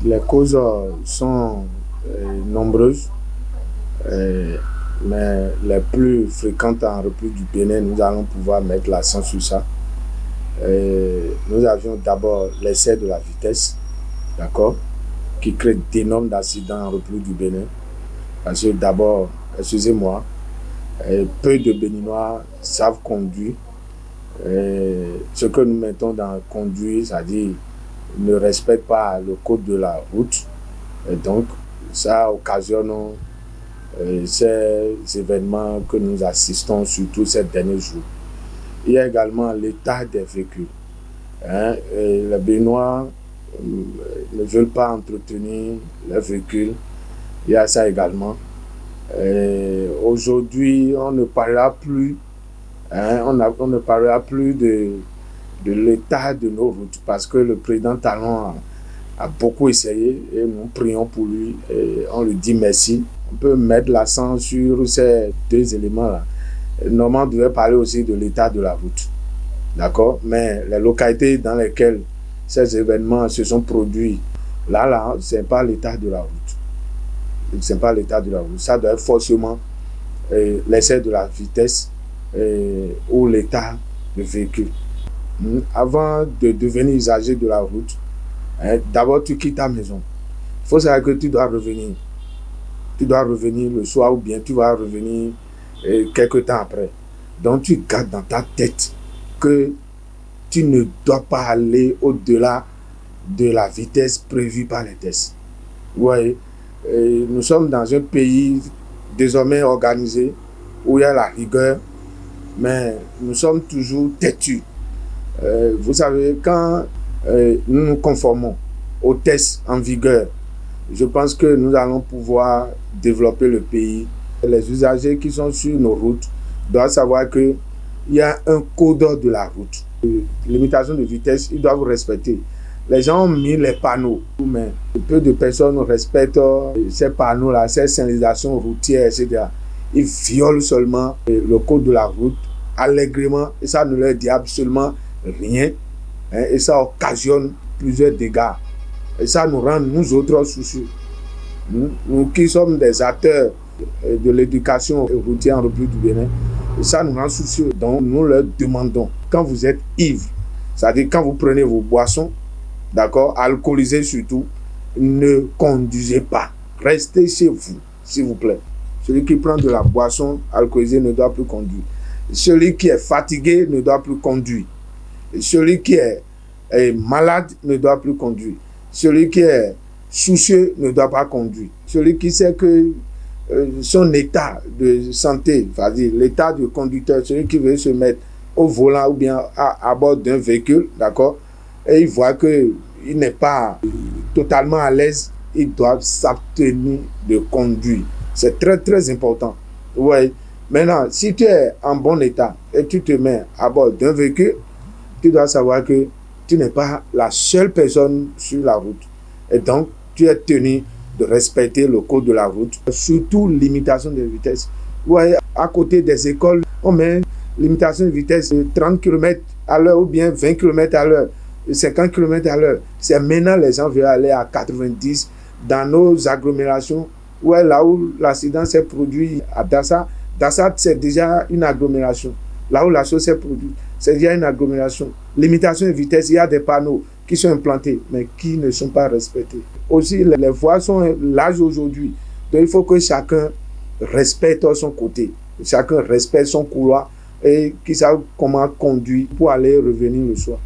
Les causes sont nombreuses, mais les plus fréquentes en République du Bénin, nous allons pouvoir mettre l'accent sur ça. Nous avions d'abord l'excès de la vitesse, d'accord, qui crée d'énormes accidents en République du Bénin. Parce que d'abord, excusez-moi, peu de Béninois savent conduire. Ce que nous mettons dans conduire, c'est-à-dire ne respectent pas le code de la route. Et donc, ça occasionne ces événements que nous assistons surtout ces derniers jours. Il y a également l'état des véhicules. Les Béninois ne veulent pas entretenir les véhicules. Il y a ça également. Aujourd'hui, on ne parlera plus, on ne parlera plus de l'état de nos routes parce que le président Talon a beaucoup essayé et nous prions pour lui et on lui dit merci. On peut mettre l'accent sur ces deux éléments-là. Normalement, on devait parler aussi de l'état de la route. D'accord? Mais les localités dans lesquelles ces événements se sont produits, là, ce n'est pas l'état de la route. Ce n'est pas l'état de la route. Ça doit être forcément l'excès de la vitesse ou l'état du véhicule. Avant de devenir usager de la route, d'abord tu quittes ta maison. Il faut savoir que tu dois revenir. Tu dois revenir le soir ou bien tu vas revenir quelque temps après. Donc tu gardes dans ta tête que tu ne dois pas aller au-delà de la vitesse prévue par les tests. Ouais. Nous sommes dans un pays désormais organisé où il y a la rigueur, mais nous sommes toujours têtus. Vous savez, quand nous nous conformons aux tests en vigueur, je pense que nous allons pouvoir développer le pays. Les usagers qui sont sur nos routes doivent savoir qu'il y a un code de la route. Limitation de vitesse, ils doivent respecter. Les gens ont mis les panneaux, mais peu de personnes respectent ces panneaux-là, ces signalisations routières, etc. Ils violent seulement le code de la route allègrement et ça ne leur dit absolument rien. Et ça occasionne plusieurs dégâts. Et ça nous rend, nous autres, soucieux. Nous qui sommes des acteurs de l'éducation routière en République du Bénin, ça nous rend soucieux. Donc nous leur demandons, quand vous êtes ivre, c'est-à-dire quand vous prenez vos boissons, d'accord, alcoolisés surtout, ne conduisez pas. Restez chez vous, s'il vous plaît. Celui qui prend de la boisson alcoolisée ne doit plus conduire. Celui qui est fatigué ne doit plus conduire. Celui qui est malade ne doit plus conduire. Celui qui est soucieux ne doit pas conduire. Celui qui sait que son état de santé, c'est-à-dire l'état du conducteur, celui qui veut se mettre au volant ou bien à bord d'un véhicule, d'accord, et il voit qu'il n'est pas totalement à l'aise, il doit s'abstenir de conduire. C'est très, très important. Ouais. Maintenant, si tu es en bon état et tu te mets à bord d'un véhicule, tu dois savoir que tu n'es pas la seule personne sur la route. Et donc, tu es tenu de respecter le code de la route, surtout limitation de vitesse. Ouais, à côté des écoles, on met limitation de vitesse de 30 km à l'heure ou bien 20 km à l'heure. 50 km à l'heure. C'est maintenant les gens veulent aller à 90 dans nos agglomérations. Ouais, là où l'accident s'est produit à Dassa. Dassa, c'est déjà une agglomération. Là où la chose s'est produite, c'est déjà une agglomération. Limitation de vitesse, il y a des panneaux qui sont implantés, mais qui ne sont pas respectés. Aussi, les voies sont larges aujourd'hui. Donc, il faut que chacun respecte son côté. Chacun respecte son couloir et qu'il sache comment conduire pour aller et revenir le soir.